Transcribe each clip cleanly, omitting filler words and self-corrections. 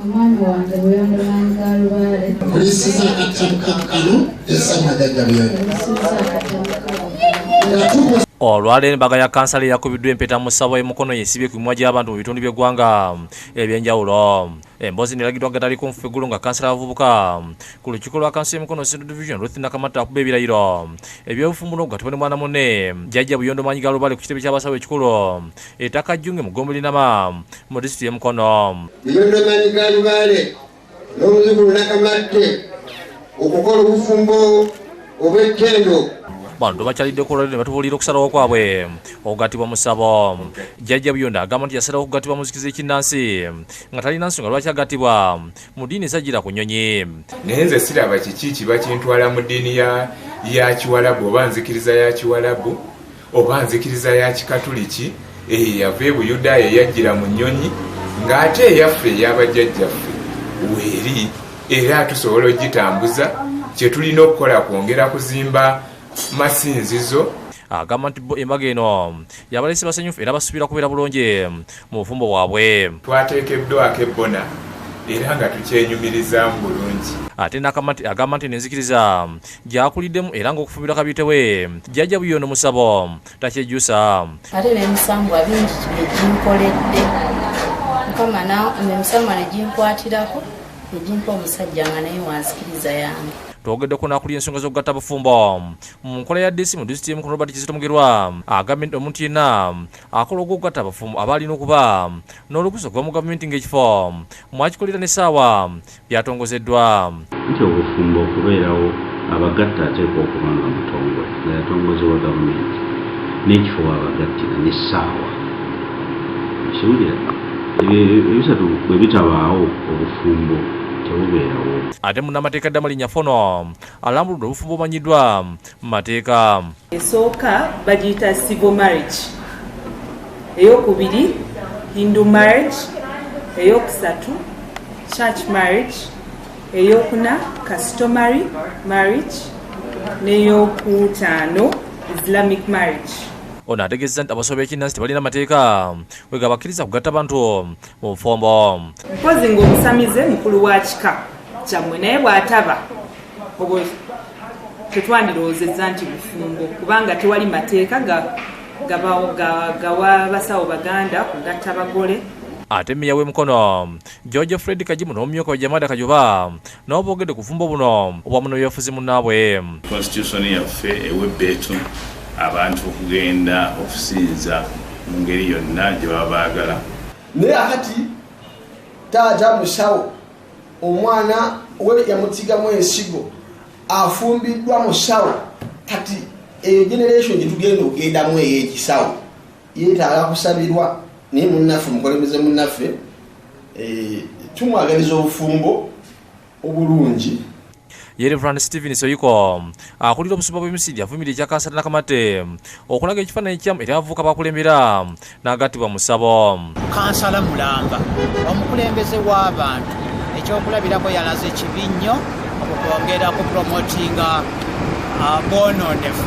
Omwami wange Buyondo Mangalubale. Kulisiza akatabu esama Buyondo. Olwaleero embaga ya kansala yakubiddwa empeta mu ssabo y'emukono yesibye ku mimwa gy'abantu mu bitundu by'eggwanga ebyenjawulo. Emboozi neeragirwa gatali ku nfufu eggulu nga kansala abavubuka ku lukiiko lwa kansala y'emukono Central Division Ruth Nakamata akuba ebirayiro eby'obufumbulo nga tubone mwana munne Jjajja Buyondo Mangalubale ku kitebe ky'abasawo ekikulu ettaka Jjunge mu Gombe Linama mu disitulikiti y'Emukono. Buyondo Mangalubale n'omuzukulu Nakamate okukola obufumbo obw'ettendo. Bantu bakyalidde ku lwaleero ne batubuulira okusalawo kwabwe okugattibwa mu ssabo. Jjajja Buyondo agamba nti yasalawo okugattibwa mu nzikiza ekinnansi nga talina nsonga lwaki agattibwa mu ddiini esajjira ku nnyonyi. Naye nze siraba kiki kiba kintwala mu ddiini ya Kiwalabu oba nzikiriza ya Kiwalabu oba nzikiriza ya Kikatuliki yava e Buyudaaya yajjira mu nnyonyi ng'ate eyaffe ey'abajjajjaffe weeri era tusobola ogitambuza kye tulina okukola kwongera kuzimba masinzizo. Agamba nti embaga eno yabalesi basanyufu era basuubira kubeera bulungi mu bufumbo bwabwe. Twateekeddwako ebbona era nga tukyenyumirizamu bulungi. Ate agamba nti nenzikiriza gyakuliddemu era ng'okufumbirwa kabitewe Jjajja Buyondo mu ssabo takyejjusa. Ate n'emisambwa bingi ginkoledde Mukama emisambwa ne ginkwatirako ne gimpa omusajja nga naye wanzikiriza yange. Twogeddeko n'akulira ensonga z'okugatta bufumbo mu nkola ya DC mu disitulikiti y'Emukono Robert Kizito Mugerwa agambye nti omuntu yenna akola ogw'okugatta abafumbo aba alina okuba n'olukusa okuva mu gavumenti ng'ekifo mwakikolera n'essaawa byatongozeddwa. Nti obufumbo okubeerawo abagatta ateekwa okuba nga mutongole nga yatongozebwa gavumenti n'ekifo wabagattira n'essaawa kiwulira ebisatu bwe bitabaawo obufumbo tebubeerawo. Ate munnamateeka Damalinnya Fono alambuludde obufumbo obumanyiddwa mu mateeka. Esooka bagiyita civil marriage, eyokubiri Hindu marriage, eyokusatu church marriage, eyokuna customary marriage, n'eyokutaano Islamic marriage. Ono ategeezezza nti abasomi b'ekinnansi tebalina mateeka we gabakkiriza kugatta bantu mu bufumbo. Mpozi ng'omusamize mukulu wa kika kyammwe naye bw'ataba obwo tetwandiroozezza nti bufumbo kubanga tewali mateeka gawa basawo baganda kugatta bagole. Ate mmeeya w'Emukono George Fred Kajimu n'omumyuka we Jamada Kajuba nabo boogedde ku bufumbo buno obwamu n'ebyobufuzi munnaabwe. Constitution yaffe ewebbeetu abantu okugenda okusinza mu ngeri yonna gye baba baagala. Naye akati taata musawo omwana we yamutigamu ensigo afumbiddwa musawo kati eyo generation gye tugenda okugendamu ey'ekisawo yeetaaga kusabirwa naye munnaffe mukulembeze munnaffe tumwagaliza obufumbo obulungi. Reverend Stephen Soyiko akulira obusumba bw'emisiri avumirira ekya kansala Nakamate okulaga ekifaananyi kyamu eri abavubuka bakulembera n'agattibwa mu ssabo. Kansala mulamba omukulembeze w'abantu ekyokulabirako yalaze kibinnyo okwongera ku promotinga bwononefu.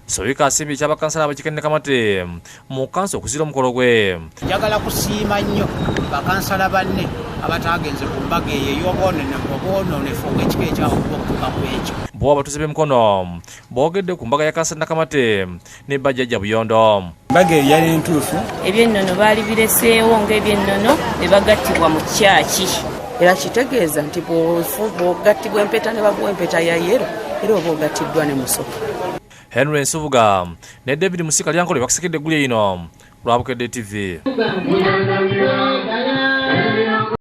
Soyiko asimbye ekyabakansala abakikene Nakamate mu kanso okuzira omukolo gwe. Njagala kusiima nnyo bakansala banne abatagenze ku mbaga eyo ey'obwononefu ng'ekika ekyakutuuka ku ekyo. Bo abatuuze b'Emukono boogedde ku mbaga ya kansala Nakamate ne Jjajja Buyondo. Mbaga eyo yali ntuufu. Ebyennono baali bireseewo ng'ebyennono ne bagattibwa mu kyaki. Era kitegeeza nti bw'ogattibwa empeta ne baguwa empeta ya yero era oba ogattiddwa ne musoka. Henry Nsubuga ne David Musika lyankole bakusekedde eggulya ino lwa Bukedde TV.